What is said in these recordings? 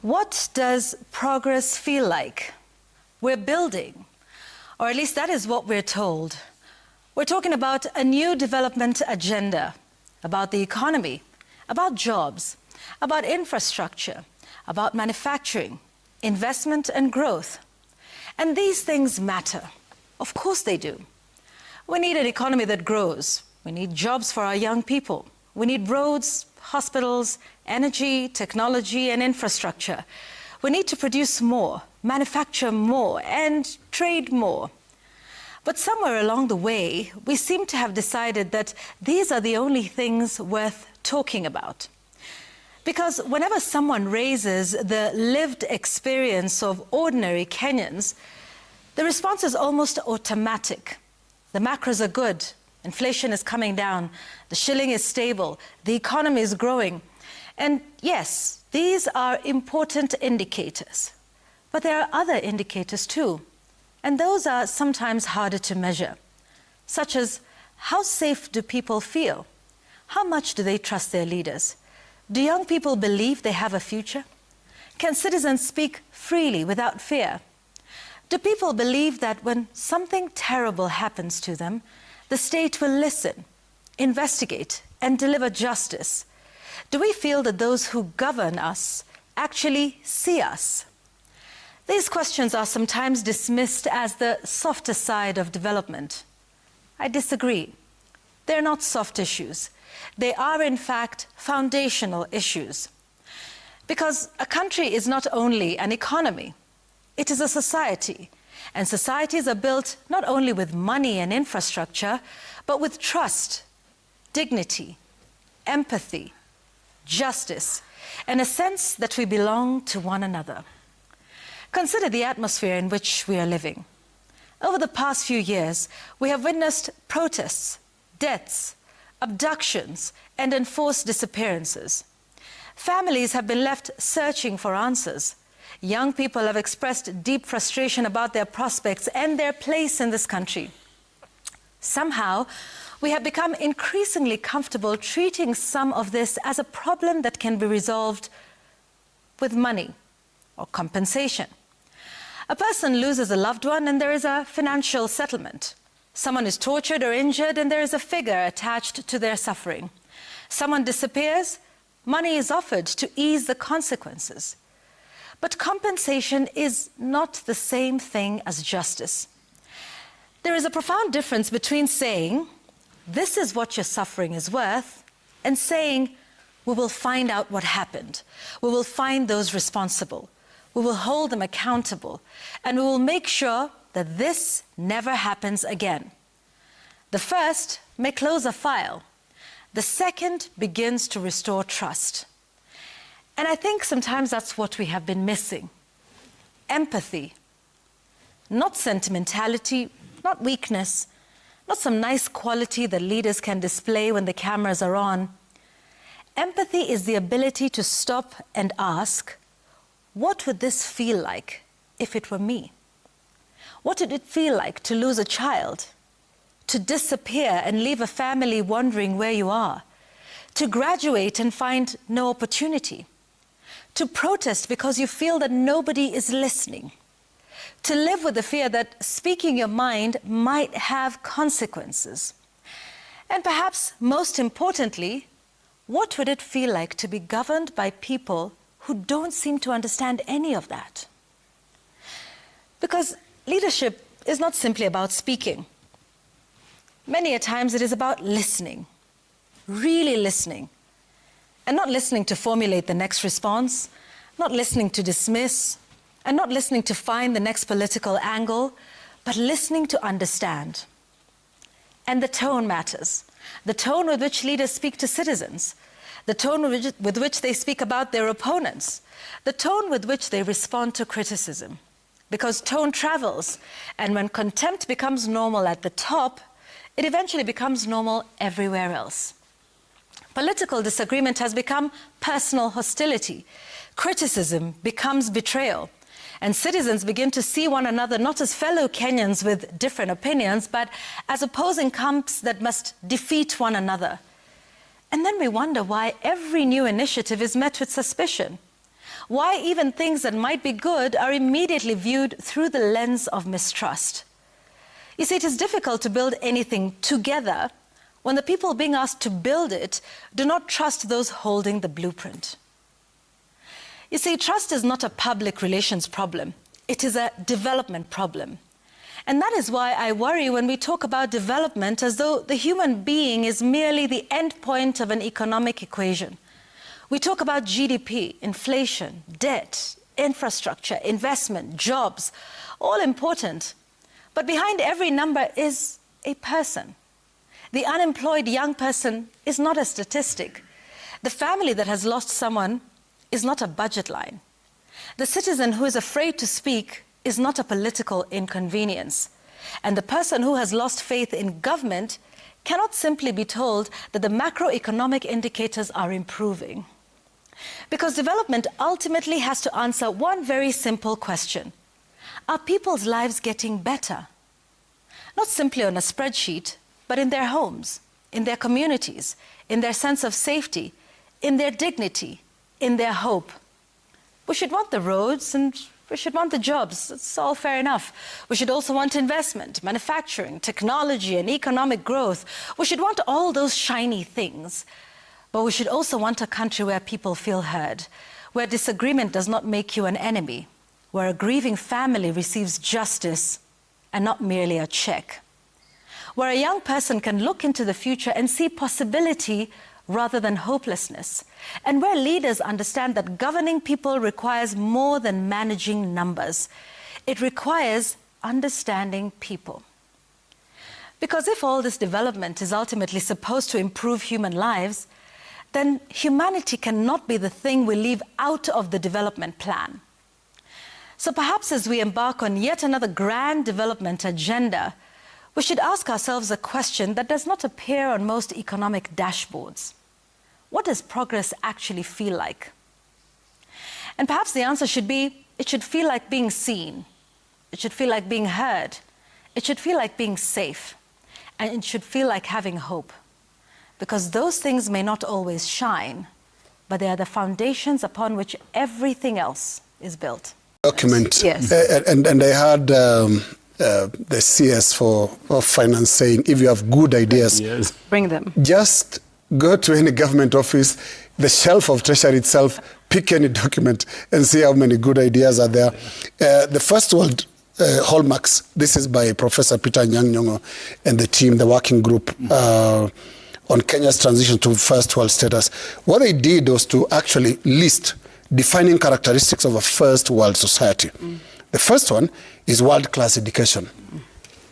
What does progress feel like? We're building, or at least that is what we're told. We're talking about a new development agenda, about the economy, about jobs, about infrastructure, about manufacturing, investment and growth. And these things matter. Of course they do. We need an economy that grows. We need jobs for our young people. We need roads, hospitals, energy, technology, and infrastructure. We need to produce more, manufacture more, and trade more. But somewhere along the way, we seem to have decided that these are the only things worth talking about. Because whenever someone raises the lived experience of ordinary Kenyans, the response is almost automatic. The macros are good. Inflation is coming down. The shilling is stable. The economy is growing. And yes, these are important indicators. But there are other indicators too. And those are sometimes harder to measure, such as how safe do people feel? How much do they trust their leaders? Do young people believe they have a future? Can citizens speak freely without fear? Do people believe that when something terrible happens to them, the state will listen, investigate, and deliver justice? Do we feel that those who govern us actually see us? These questions are sometimes dismissed as the softer side of development. I disagree. They're not soft issues. They are, in fact, foundational issues. Because a country is not only an economy, it is a society. And societies are built not only with money and infrastructure, but with trust, dignity, empathy, justice, and a sense that we belong to one another. Consider the atmosphere in which we are living. Over the past few years, we have witnessed protests, deaths, abductions, and enforced disappearances. Families have been left searching for answers. Young people have expressed deep frustration about their prospects and their place in this country. Somehow, we have become increasingly comfortable treating some of this as a problem that can be resolved with money or compensation. A person loses a loved one and there is a financial settlement. Someone is tortured or injured and there is a figure attached to their suffering. Someone disappears, money is offered to ease the consequences. But compensation is not the same thing as justice. There is a profound difference between saying, "This is what your suffering is worth," and saying, "We will find out what happened. We will find those responsible. We will hold them accountable, and we will make sure that this never happens again." The first may close a file. The second begins to restore trust. And I think sometimes that's what we have been missing. Empathy. Not sentimentality, not weakness, not some nice quality that leaders can display when the cameras are on. Empathy is the ability to stop and ask, what would this feel like if it were me? What would it feel like to lose a child? To disappear and leave a family wondering where you are? To graduate and find no opportunity? To protest because you feel that nobody is listening? To live with the fear that speaking your mind might have consequences? And perhaps most importantly, what would it feel like to be governed by people who don't seem to understand any of that? Because leadership is not simply about speaking. Many a times it is about listening, really listening, and not listening to formulate the next response, not listening to dismiss, and not listening to find the next political angle, but listening to understand. And the tone matters. The tone with which leaders speak to citizens, the tone with which they speak about their opponents, the tone with which they respond to criticism. Because tone travels, and when contempt becomes normal at the top, it eventually becomes normal everywhere else. Political disagreement has become personal hostility. Criticism becomes betrayal. And citizens begin to see one another not as fellow Kenyans with different opinions, but as opposing camps that must defeat one another. And then we wonder why every new initiative is met with suspicion. Why even things that might be good are immediately viewed through the lens of mistrust. You see, it is difficult to build anything together when the people being asked to build it do not trust those holding the blueprint. You see, trust is not a public relations problem. It is a development problem. And that is why I worry when we talk about development as though the human being is merely the end point of an economic equation. We talk about GDP, inflation, debt, infrastructure, investment, jobs, all important. But behind every number is a person. The unemployed young person is not a statistic. The family that has lost someone is not a budget line. The citizen who is afraid to speak is not a political inconvenience. And the person who has lost faith in government cannot simply be told that the macroeconomic indicators are improving. Because development ultimately has to answer one very simple question. Are people's lives getting better? Not simply on a spreadsheet, but in their homes, in their communities, in their sense of safety, in their dignity, in their hope. We should want the roads and we should want the jobs. It's all fair enough. We should also want investment, manufacturing, technology, and economic growth. We should want all those shiny things. But we should also want a country where people feel heard, where disagreement does not make you an enemy, where a grieving family receives justice and not merely a check, where a young person can look into the future and see possibility rather than hopelessness, and where leaders understand that governing people requires more than managing numbers. It requires understanding people. Because if all this development is ultimately supposed to improve human lives, then humanity cannot be the thing we leave out of the development plan. So perhaps as we embark on yet another grand development agenda, we should ask ourselves a question that does not appear on most economic dashboards. What does progress actually feel like? And perhaps the answer should be, it should feel like being seen. It should feel like being heard. It should feel like being safe. And it should feel like having hope. Because those things may not always shine, but they are the foundations upon which everything else is built. Document. Yes. And I heard the CS for finance saying, if you have good ideas, Yes. Bring them. just go to any government office, the shelf of treasury itself, pick any document and see how many good ideas are there. The first world hallmarks, this is by Professor Peter Nyang'nyong'o and the team, the working group on Kenya's transition to first world status. What they did was to actually list defining characteristics of a first world society. The first one is world-class education,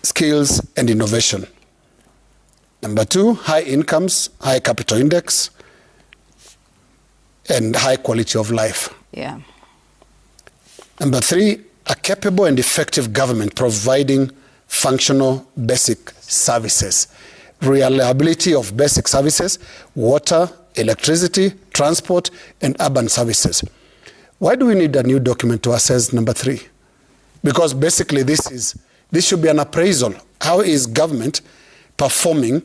skills and innovation. Number two, high incomes, high capital index, and high quality of life. Yeah. Number three, a capable and effective government providing functional basic services. Reliability of basic services, water, electricity, transport, and urban services. Why do we need a new document to assess number three? Because basically this should be an appraisal. How is government performing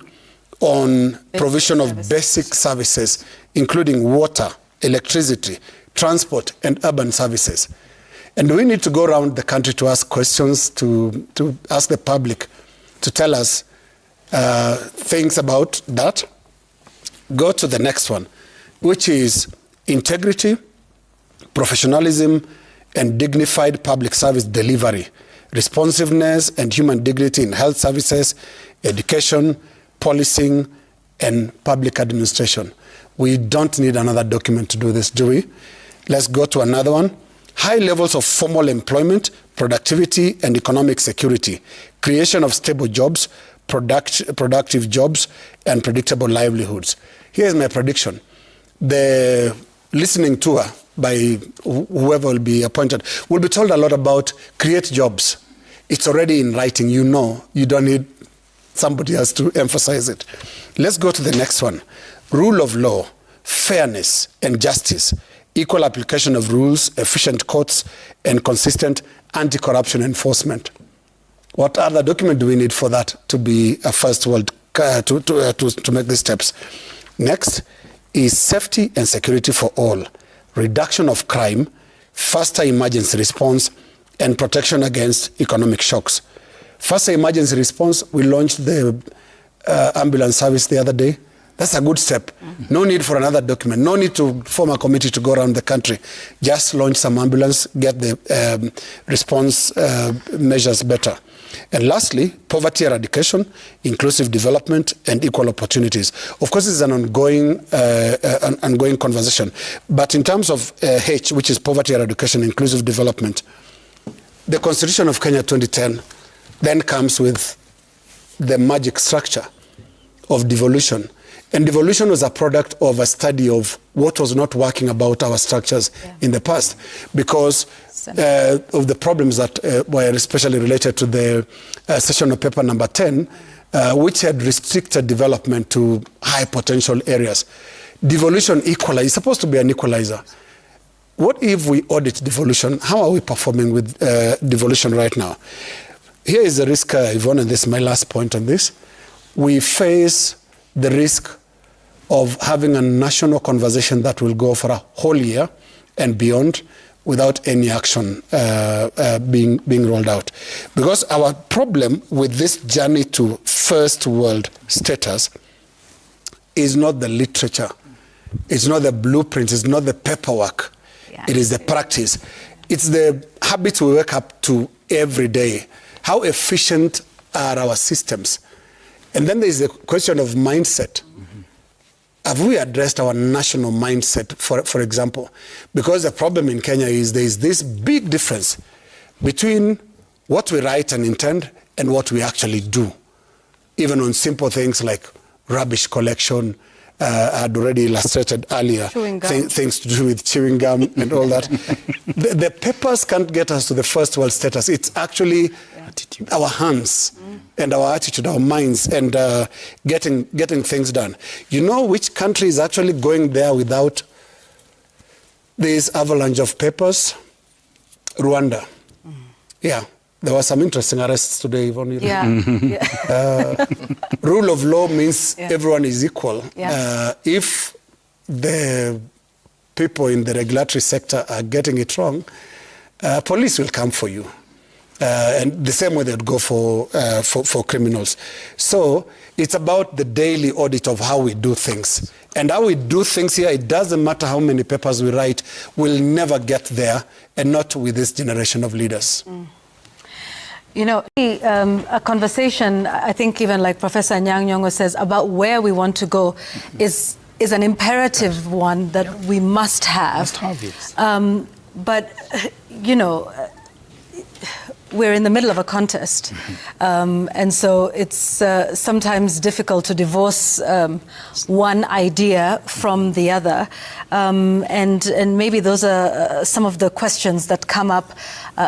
on provision of basic services, including water, electricity, transport, and urban services? And we need to go around the country to ask questions, to ask the public to tell us things about that. Go to the next one, which is integrity, professionalism, and dignified public service delivery, responsiveness and human dignity in health services, education, policing, and public administration. We don't need another document to do this, do we? Let's go to another one. High levels of formal employment, productivity, and economic security, creation of stable jobs, productive jobs, and predictable livelihoods. Here's my prediction. The listening tour by whoever will be appointed will be told a lot about create jobs. It's already in writing, you know, you don't need somebody else to emphasize it. Let's go to the next one. Rule of law, fairness and justice, equal application of rules, efficient courts, and consistent anti-corruption enforcement. What other document do we need for that to be a first world, to make these steps? Next is safety and security for all, reduction of crime, faster emergency response, and protection against economic shocks. Faster emergency response, we launched the ambulance service the other day. That's a good step. No need for another document. No need to form a committee to go around the country. Just launch some ambulance, get the response measures better. And lastly, poverty eradication, inclusive development, and equal opportunities. Of course, this is an ongoing conversation. But in terms of H, which is poverty eradication, inclusive development, the Constitution of Kenya 2010 then comes with the magic structure of devolution. And devolution was a product of a study of what was not working about our structures in the past, because of the problems that were especially related to the sessional paper number 10, which had restricted development to high potential areas. Devolution equalizer is supposed to be an equalizer. What if we audit devolution? How are we performing with devolution right now? Here is the risk, Yvonne, and this is my last point on this. We face the risk of having a national conversation that will go for a whole year and beyond without any action being rolled out. Because our problem with this journey to first world status is not the literature, it's not the blueprints, it's not the paperwork, it is the practice. It's the habits we wake up to every day. How efficient are our systems? And then there is the question of mindset. Have we addressed our national mindset, for example? Because the problem in Kenya is there is this big difference between what we write and intend and what we actually do. Even on simple things like rubbish collection, I had already illustrated earlier, things to do with chewing gum and all that. The papers can't get us to the first world status. It's actually our hands and our attitude, our minds, and getting things done. You know which country is actually going there without this avalanche of papers? Rwanda. Yeah. There were some interesting arrests today, Yvon. Rule of law means everyone is equal. If the people in the regulatory sector are getting it wrong, police will come for you. And the same way they'd go for criminals. So it's about the daily audit of how we do things. And how we do things here, it doesn't matter how many papers we write, we'll never get there, and not with this generation of leaders. You know, a conversation, I think even like Professor Anyang' Nyong'o says, about where we want to go is an imperative one that we must have. But, you know, we're in the middle of a contest. And so it's sometimes difficult to divorce one idea from the other. And maybe those are some of the questions that come up,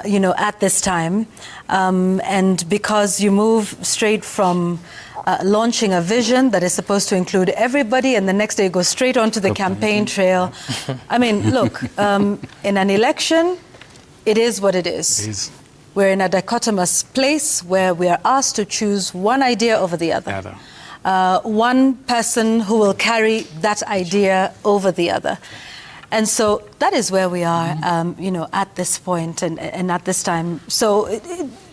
you know, at this time. And because you move straight from launching a vision that is supposed to include everybody, and the next day go straight onto the campaign trail. I mean, look, in an election, it is what it is. We're in a dichotomous place where we are asked to choose one idea over the other. One person who will carry that idea over the other. And so that is where we are, you know, at this point and at this time. So,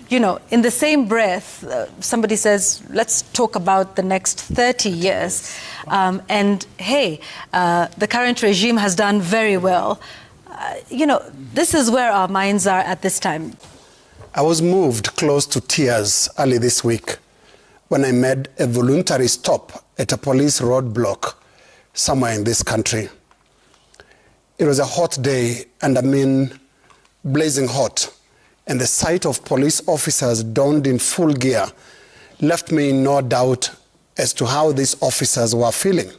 you know, in the same breath, somebody says, let's talk about the next 30 years. And hey, the current regime has done very well. You know, this is where our minds are at this time. I was moved close to tears early this week when I made a voluntary stop at a police roadblock somewhere in this country. It was a hot day, and I mean blazing hot, and the sight of police officers donned in full gear left me in no doubt as to how these officers were feeling.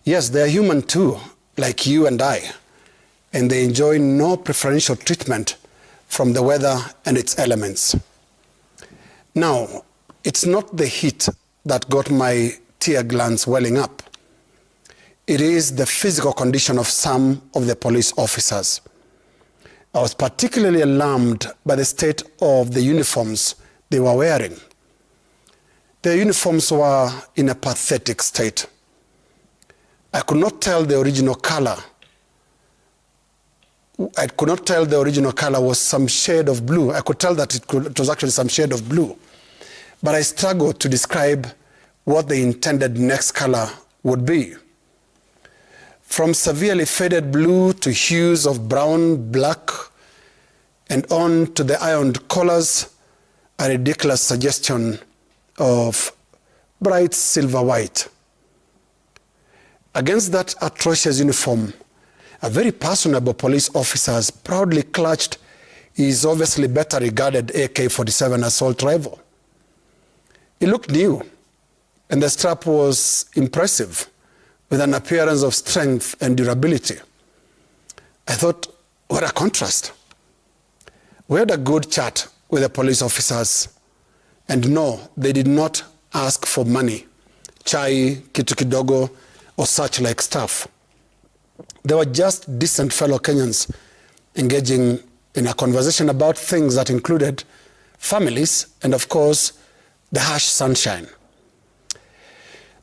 Yes, they're human too, like you and I, and they enjoy no preferential treatment from the weather and its elements. Now, it's not the heat that got my tear glands welling up. It is the physical condition of some of the police officers. I was particularly alarmed by the state of the uniforms they were wearing. Their uniforms were in a pathetic state. I could not tell the original color I could not tell the original color was some shade of blue. I could tell that it was actually some shade of blue. But I struggled to describe what the intended next color would be. From severely faded blue to hues of brown, black, and on to the ironed collars, a ridiculous suggestion of bright silver white. Against that atrocious uniform, a very personable police officer has proudly clutched his obviously better regarded AK-47 assault rifle. It looked new, and the strap was impressive, with an appearance of strength and durability. I thought, what a contrast. We had a good chat with the police officers, and no, they did not ask for money, chai, kitu kidogo, or such like stuff. They were just decent fellow Kenyans engaging in a conversation about things that included families and, of course, the harsh sunshine.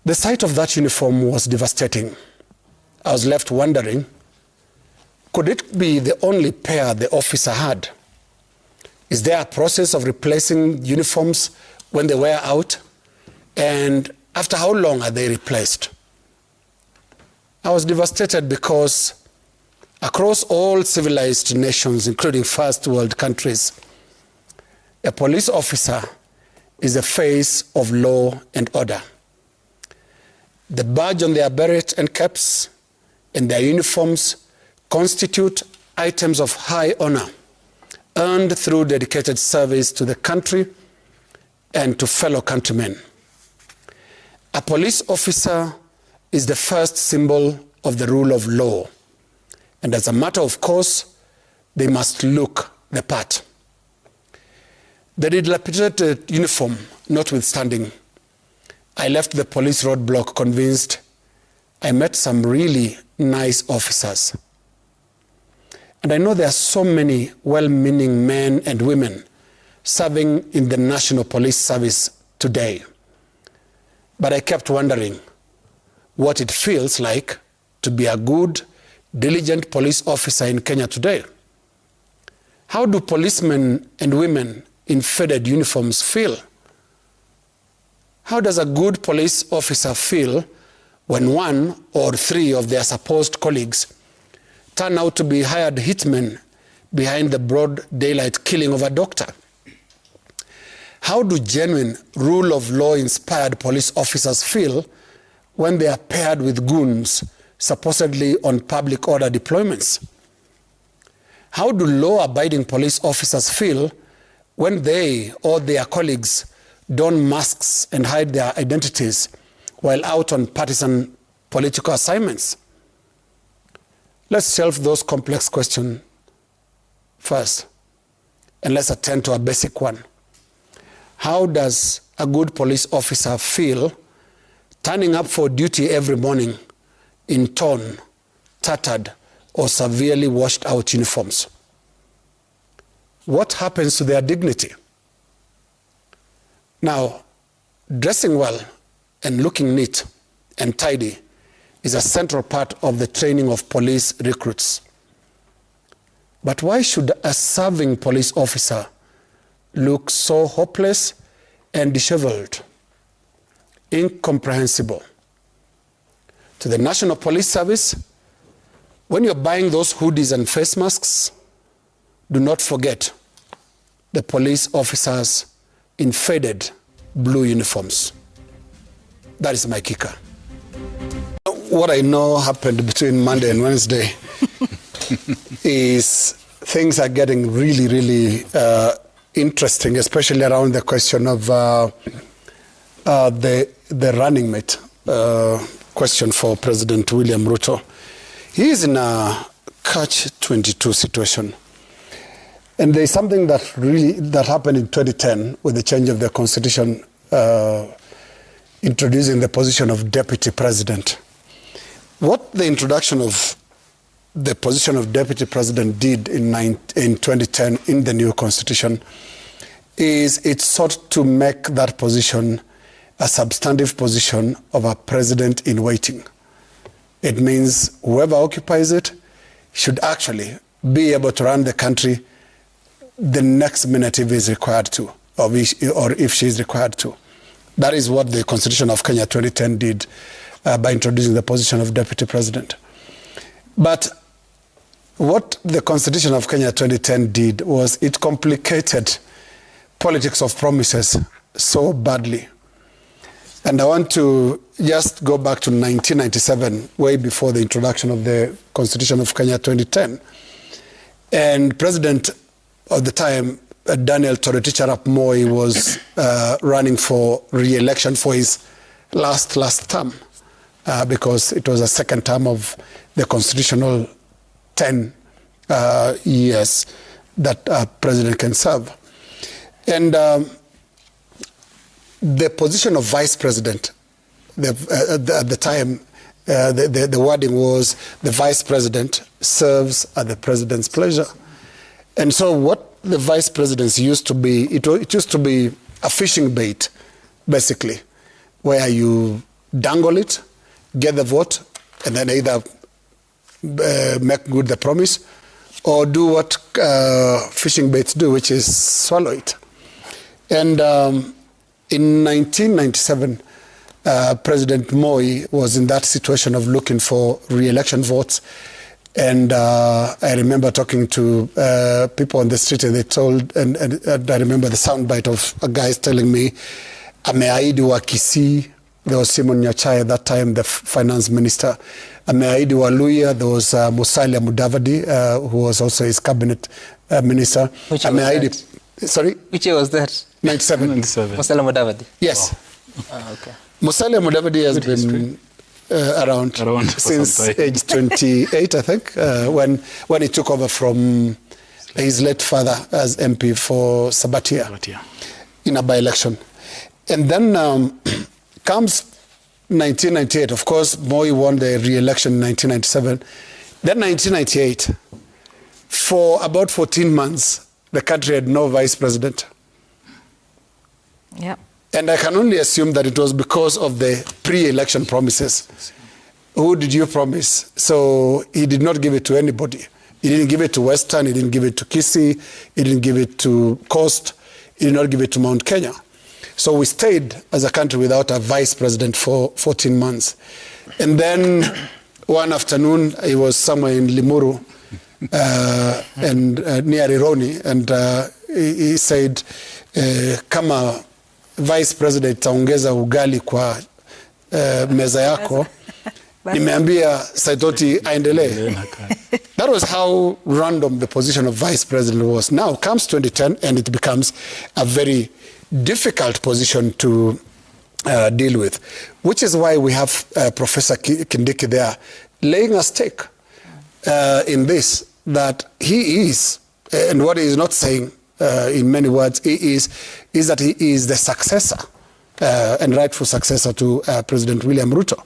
The sight of that uniform was devastating. I was left wondering, could it be the only pair the officer had? Is there a process of replacing uniforms when they wear out? And after how long are they replaced? I was devastated because across all civilized nations, including first world countries, a police officer is the face of law and order. The badge on their beret and caps and their uniforms constitute items of high honor, earned through dedicated service to the country and to fellow countrymen. A police officer is the first symbol of the rule of law, and as a matter of course, they must look the part. The dilapidated uniform notwithstanding, I left the police roadblock convinced I met some really nice officers. And I know there are so many well-meaning men and women serving in the National Police Service today. But I kept wondering what it feels like to be a good, diligent police officer in Kenya today. How do policemen and women in faded uniforms feel? How does a good police officer feel when one or three of their supposed colleagues turn out to be hired hitmen behind the broad daylight killing of a doctor? How do genuine rule of law inspired police officers feel when they are paired with goons supposedly on public order deployments? How do law-abiding police officers feel when they or their colleagues don masks and hide their identities while out on partisan political assignments? Let's shelve those complex questions first, and let's attend to a basic one. How does a good police officer feel turning up for duty every morning in torn, tattered, or severely washed out uniforms? What happens to their dignity? Now, dressing well and looking neat and tidy is a central part of the training of police recruits. But why should a serving police officer look so hopeless and disheveled? Incomprehensible. To the National Police Service, when you're buying those hoodies and face masks, do not forget the police officers in faded blue uniforms. That is my kicker. What I know happened between Monday and Wednesday is things are getting really, really interesting, especially around the question of the running mate question for President William Ruto. He is in a catch-22 situation. And there's something that happened in 2010 with the change of the constitution, introducing the position of deputy president. What the introduction of the position of deputy president did in 2010 in the new constitution is it sought to make that position a substantive position of a president in waiting. It means whoever occupies it should actually be able to run the country the next minute if is required to, or if she is required to. That is what the Constitution of Kenya 2010 did by introducing the position of Deputy President. But what the Constitution of Kenya 2010 did was it complicated politics of promises so badly. And I want to just go back to 1997, way before the introduction of the Constitution of Kenya 2010. And President of the time, Daniel Toroitich Arap Moi, was running for re-election for his last term because it was a second term of the constitutional 10 years that a president can serve. And the position of vice president, at the time, the wording was the vice president serves at the president's pleasure. And so what the vice presidency used to be, it used to be a fishing bait, basically, where you dangle it, get the vote, and then either make good the promise or do what fishing baits do, which is swallow it. And in 1997, President Moi was in that situation of looking for re-election votes. And I remember talking to people on the street, and they told, and I remember the soundbite of a guy telling me, ameahidi wa Kisii, there was Simon Nyachae at that time, the finance minister. Ameahidi wa Luhya, there was Musalia Mudavadi, who was also his cabinet minister. Which year was that? Sorry? Which year was that? 97. Musalia Mudavadi? Yes. Oh. Okay. Musalia Mudavadi has been around since age 28, I think, when he took over from his late father as MP for Sabatia in a by-election. And then comes 1998. Of course, Moi won the re-election in 1997. Then 1998, for about 14 months, the country had no vice president. Yeah. And I can only assume that it was because of the pre-election promises. Who did you promise? So he did not give it to anybody. He didn't give it to Western, he didn't give it to Kisii, he didn't give it to Coast, he did not give it to Mount Kenya. So we stayed as a country without a vice president for 14 months. And then one afternoon, he was somewhere in Limuru and near Ironi, and he said, kama vice president taongeza ugali kwa meza yako, nimeambia Saitoti aendelee. That was how random the position of vice president was. Now comes 2010 and it becomes a very difficult position to deal with, which is why we have Professor Kindiki there laying a stake in this, that he is, and what he is not saying in many words, is that he is the successor and rightful successor to President William Ruto.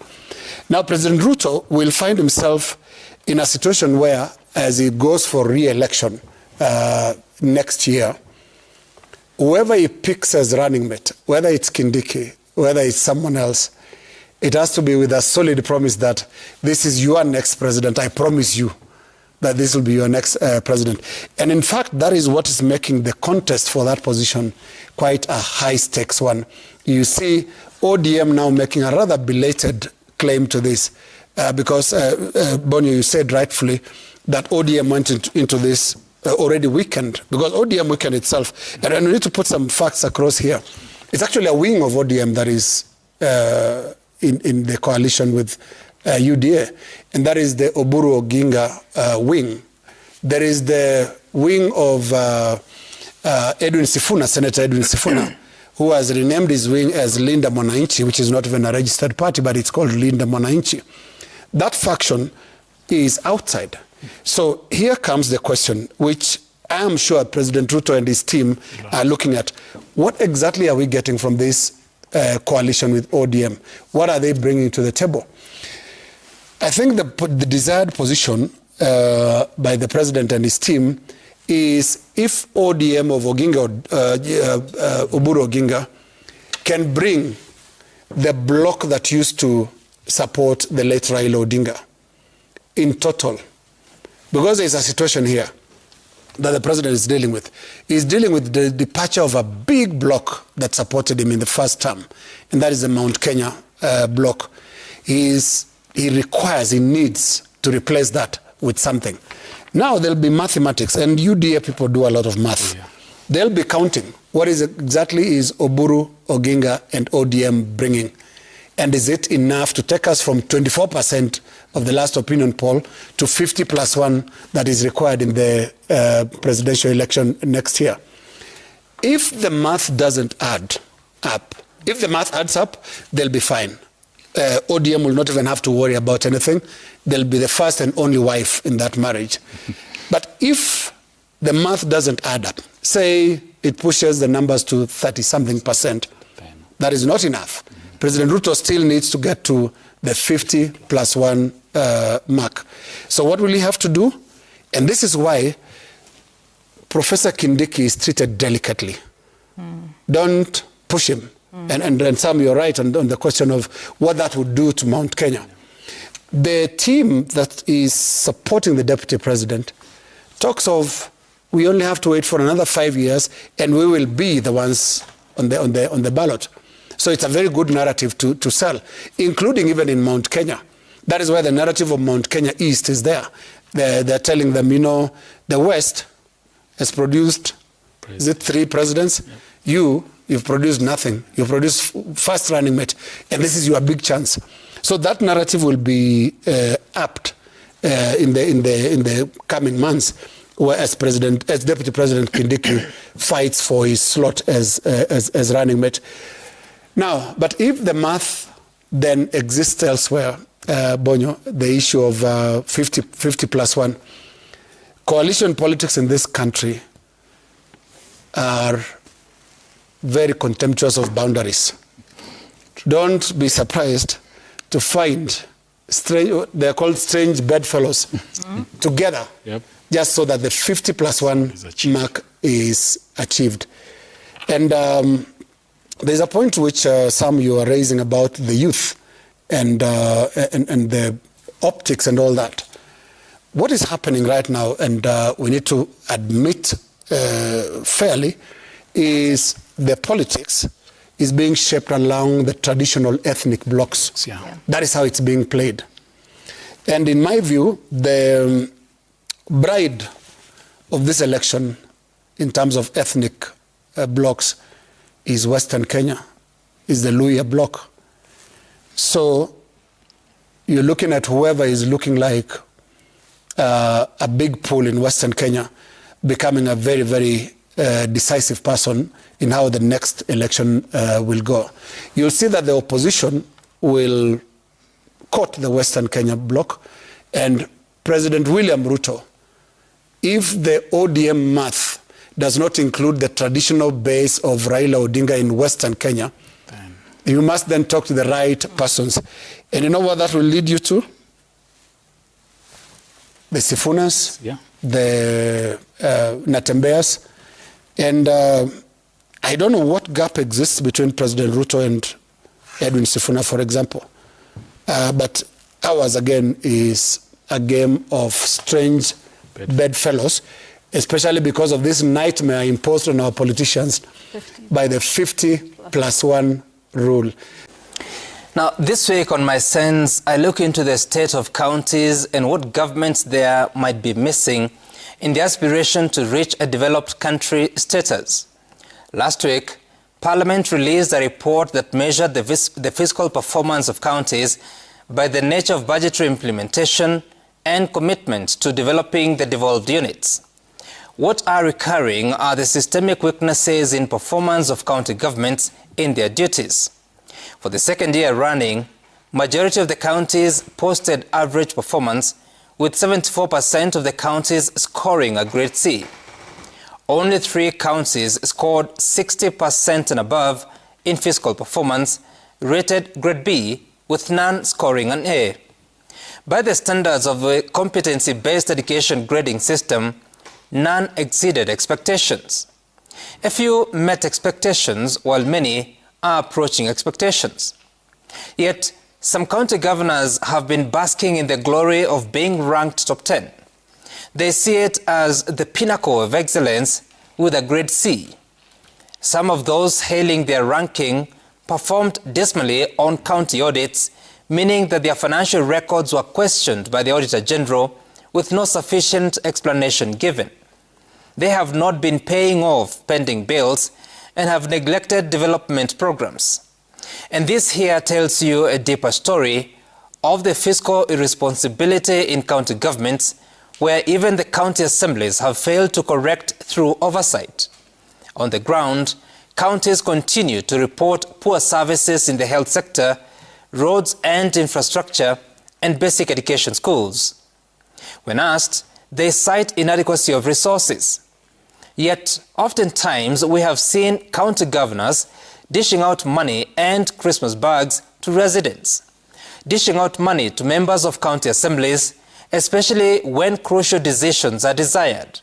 Now, President Ruto will find himself in a situation where, as he goes for re-election next year, whoever he picks as running mate, whether it's Kindiki, whether it's someone else, it has to be with a solid promise that this is your next president. I promise you that this will be your next president. And in fact, that is what is making the contest for that position quite a high-stakes one. You see ODM now making a rather belated claim to this because, Bonio, you said rightfully that ODM went into this already weakened, because ODM weakened itself. And we need to put some facts across here. It's actually a wing of ODM that is in the coalition with UDA, and that is the Oburu Oginga wing. There is the wing of Edwin Sifuna, Senator Edwin Sifuna, who has renamed his wing as Linda Mwananchi, which is not even a registered party, but it's called Linda Mwananchi. That faction is outside. So here comes the question, which I am sure President Ruto and his team are looking at. What exactly are we getting from this coalition with ODM? What are they bringing to the table? I think the desired position by the president and his team is, if ODM of Oginga, Oburu Oginga, can bring the bloc that used to support the late Raila Odinga in total because there's a situation here that the president is dealing with. He's dealing with the departure of a big bloc that supported him in the first term, and that is the Mount Kenya bloc. He needs to replace that with something. Now there'll be mathematics, and UDA people do a lot of math. Yeah. They'll be counting what exactly is Oburu, Oginga, and ODM bringing. And is it enough to take us from 24% of the last opinion poll to 50+1 that is required in the presidential election next year? If the math doesn't add up, if the math adds up, they'll be fine. ODM will not even have to worry about anything. They'll be the first and only wife in that marriage. But if the math doesn't add up, say it pushes the numbers to 30-something%, that is not enough. President Ruto still needs to get to the 50+1 mark. So what will he have to do? And this is why Professor Kindiki is treated delicately. Don't push him. And Sam, you're right on the question of what that would do to Mount Kenya. The team that is supporting the deputy president talks of we only have to wait for another 5 years and we will be the ones on the ballot. So it's a very good narrative to sell, including even in Mount Kenya. That is why the narrative of Mount Kenya East is there. They're telling them, you know, the West has produced, is it 3 presidents? Yep. You've produced nothing. You've produced first running mate, and this is your big chance. So that narrative will be apt in the coming months, as Deputy President Kindiki fights for his slot as running mate. Now, but if the math then exists elsewhere, Bonyo, the issue of 50+1, coalition politics in this country are very contemptuous of boundaries. Don't be surprised to find they're called strange bedfellows together, just so that the 50+1 mark is achieved. And there's a point which Sam, you are raising about the youth and the optics and all that. What is happening right now, and we need to admit fairly, is the politics is being shaped along the traditional ethnic blocks. Yeah. That is how it's being played. And in my view, the bride of this election in terms of ethnic blocks is Western Kenya, is the Luhya bloc. So you're looking at whoever is looking like a big pool in Western Kenya becoming a very, very decisive person in how the next election will go. You'll see that the opposition will court the Western Kenya bloc, and President William Ruto, if the ODM math does not include the traditional base of Raila Odinga in Western Kenya, you must then talk to the right persons. And you know what that will lead you to? The Sifunas, the Natembeas, and I don't know what gap exists between President Ruto and Edwin Sifuna, for example. But ours, again, is a game of strange bedfellows, especially because of this nightmare imposed on our politicians by the 50+1 rule. Now, this week on My Sense, I look into the state of counties and what governments there might be missing in the aspiration to reach a developed country status. Last week, Parliament released a report that measured the fiscal performance of counties by the nature of budgetary implementation and commitment to developing the devolved units. What are recurring are the systemic weaknesses in performance of county governments in their duties. For the second year running, majority of the counties posted average performance, with 74% of the counties scoring a grade C. Only 3 counties scored 60% and above in fiscal performance, rated grade B, with none scoring an A. By the standards of the competency-based education grading system, none exceeded expectations. A few met expectations, while many are approaching expectations. Yet, some county governors have been basking in the glory of being ranked top 10. They see it as the pinnacle of excellence with a grade C. Some of those hailing their ranking performed dismally on county audits, meaning that their financial records were questioned by the Auditor General with no sufficient explanation given. They have not been paying off pending bills and have neglected development programs. And this here tells you a deeper story of the fiscal irresponsibility in county governments, where even the county assemblies have failed to correct through oversight. On the ground, counties continue to report poor services in the health sector, roads and infrastructure, and basic education schools. When asked, they cite inadequacy of resources. Yet, oftentimes, we have seen county governors dishing out money and Christmas bags to residents, dishing out money to members of county assemblies, especially when crucial decisions are desired.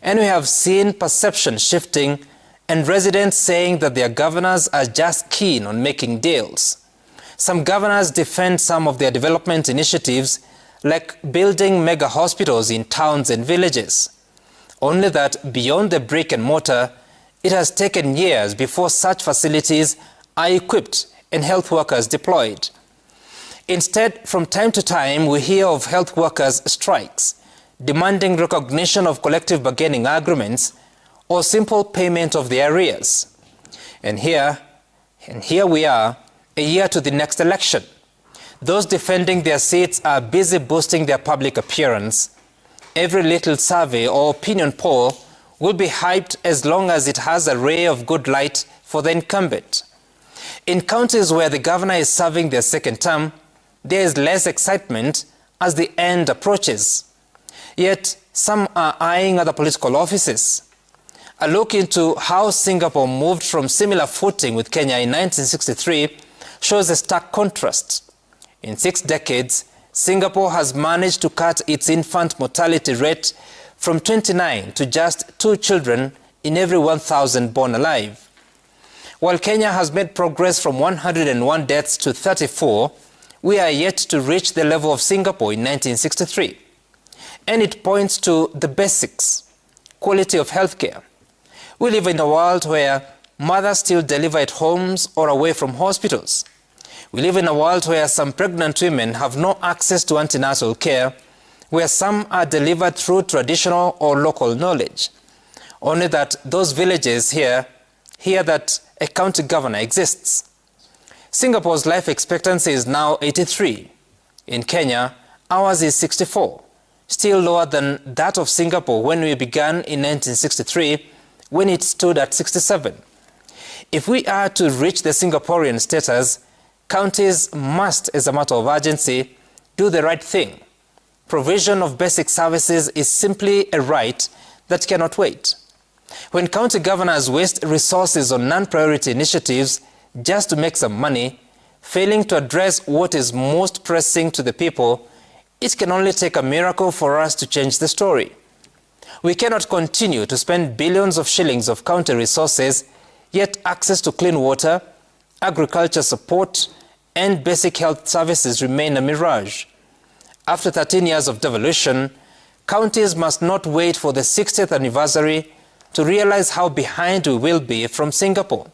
And we have seen perception shifting and residents saying that their governors are just keen on making deals. Some governors defend some of their development initiatives, like building mega hospitals in towns and villages. Only that beyond the brick and mortar, it has taken years before such facilities are equipped and health workers deployed. Instead, from time to time, we hear of health workers' strikes, demanding recognition of collective bargaining agreements or simple payment of their arrears. And here we are, a year to the next election. Those defending their seats are busy boosting their public appearance. Every little survey or opinion poll will be hyped as long as it has a ray of good light for the incumbent. In counties where the governor is serving their second term, there is less excitement as the end approaches. Yet, some are eyeing other political offices. A look into how Singapore moved from similar footing with Kenya in 1963 shows a stark contrast. In 6 decades, Singapore has managed to cut its infant mortality rate from 29 to just 2 children in every 1,000 born alive. While Kenya has made progress from 101 deaths to 34, we are yet to reach the level of Singapore in 1963. And it points to the basics: quality of healthcare. We live in a world where mothers still deliver at homes or away from hospitals. We live in a world where some pregnant women have no access to antenatal care, where some are delivered through traditional or local knowledge. Only that those villages hear that a county governor exists. Singapore's life expectancy is now 83. In Kenya, ours is 64, still lower than that of Singapore when we began in 1963, when it stood at 67. If we are to reach the Singaporean status, counties must, as a matter of urgency, do the right thing. Provision of basic services is simply a right that cannot wait. When county governors waste resources on non-priority initiatives just to make some money, failing to address what is most pressing to the people, it can only take a miracle for us to change the story. We cannot continue to spend billions of shillings of county resources, yet access to clean water, agriculture support, and basic health services remain a mirage. After 13 years of devolution, counties must not wait for the 60th anniversary to realize how behind we will be from Singapore.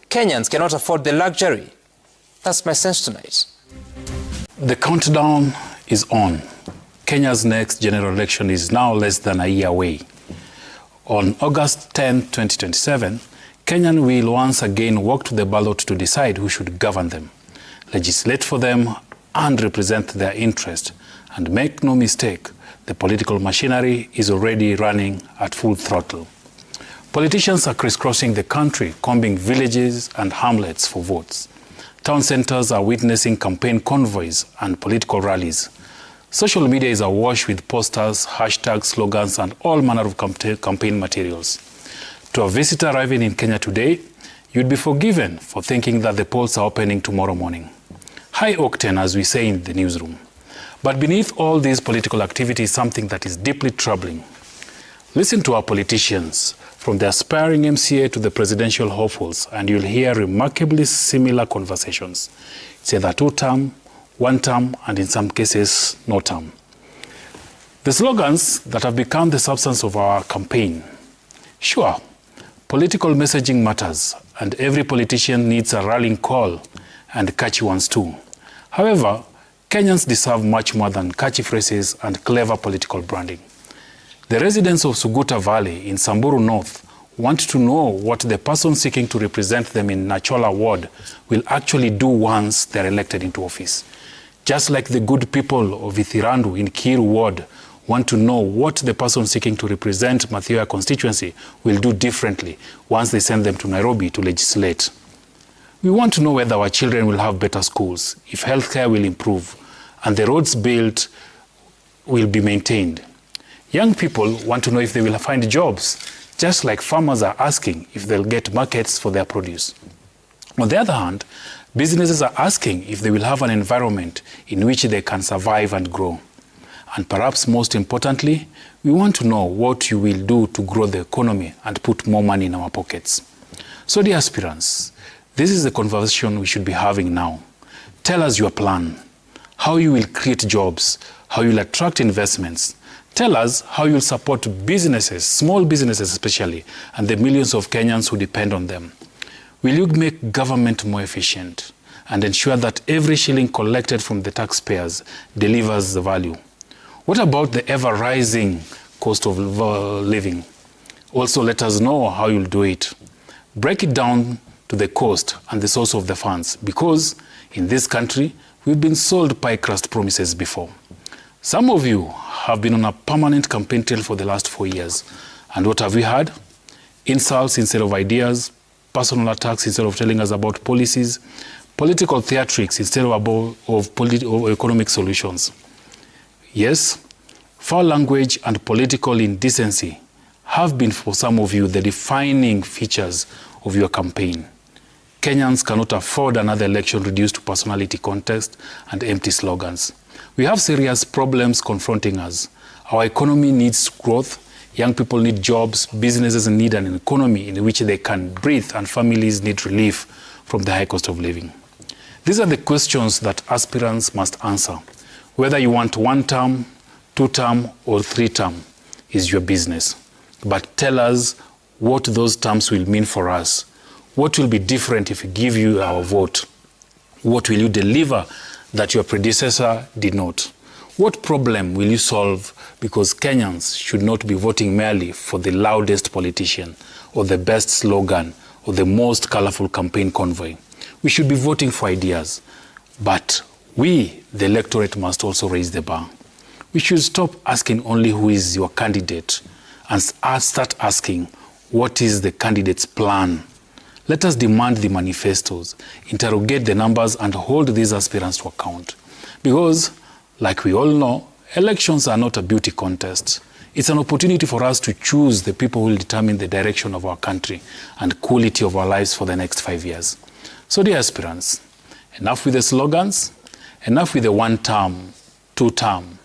Kenyans cannot afford the luxury. That's my sense tonight. The countdown is on. Kenya's next general election is now less than a year away. On August 10, 2027, Kenyans will once again walk to the ballot to decide who should govern them, legislate for them, and represent their interest. And make no mistake, the political machinery is already running at full throttle. Politicians are crisscrossing the country, combing villages and hamlets for votes. Town centers are witnessing campaign convoys and political rallies. Social media is awash with posters, hashtags, slogans, and all manner of campaign materials. To a visitor arriving in Kenya today, you'd be forgiven for thinking that the polls are opening tomorrow morning. High octane, as we say in the newsroom. But beneath all this political activity is something that is deeply troubling. Listen to our politicians, from the aspiring MCA to the presidential hopefuls, and you'll hear remarkably similar conversations. It's either 2-term, 1-term, and in some cases, no term. The slogans that have become the substance of our campaign. Sure, political messaging matters, and every politician needs a rallying call, and catchy ones too. However, Kenyans deserve much more than catchy phrases and clever political branding. The residents of Suguta Valley in Samburu North want to know what the person seeking to represent them in Nachola Ward will actually do once they're elected into office. Just like the good people of Ithirandu in Kiru Ward want to know what the person seeking to represent Mathioya constituency will do differently once they send them to Nairobi to legislate. We want to know whether our children will have better schools, if healthcare will improve, and the roads built will be maintained. Young people want to know if they will find jobs, just like farmers are asking if they'll get markets for their produce. On the other hand, businesses are asking if they will have an environment in which they can survive and grow. And perhaps most importantly, we want to know what you will do to grow the economy and put more money in our pockets. So dear aspirants, this is the conversation we should be having now. Tell us your plan, how you will create jobs, how you will attract investments. Tell us how you will support businesses, small businesses especially, and the millions of Kenyans who depend on them. Will you make government more efficient and ensure that every shilling collected from the taxpayers delivers the value? What about the ever-rising cost of living? Also, let us know how you'll do it. Break it down to the cost and the source of the funds, because in this country, we've been sold pie crust promises before. Some of you have been on a permanent campaign trail for the last 4 years. And what have we had? Insults instead of ideas, personal attacks instead of telling us about policies, political theatrics instead of economic solutions. Yes, foul language and political indecency have been for some of you the defining features of your campaign. Kenyans cannot afford another election reduced to personality contest and empty slogans. We have serious problems confronting us. Our economy needs growth, young people need jobs, businesses need an economy in which they can breathe, and families need relief from the high cost of living. These are the questions that aspirants must answer. Whether you want 1 term, 2 term, or 3 term is your business. But tell us what those terms will mean for us. What will be different if we give you our vote? What will you deliver that your predecessor did not? What problem will you solve? Because Kenyans should not be voting merely for the loudest politician or the best slogan or the most colorful campaign convoy. We should be voting for ideas. But we, the electorate, must also raise the bar. We should stop asking only who is your candidate and start asking what is the candidate's plan. Let us demand the manifestos, interrogate the numbers, and hold these aspirants to account. Because, like we all know, elections are not a beauty contest. It's an opportunity for us to choose the people who will determine the direction of our country and quality of our lives for the next 5 years. So dear aspirants, enough with the slogans, enough with the 1 term, 2 term.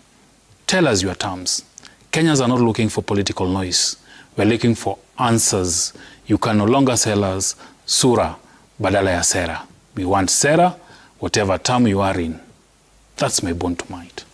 Tell us your terms. Kenyans are not looking for political noise. We're looking for answers. You can no longer sell us sura badala ya sera. We want sera, whatever term you are in. That's my bone to mind.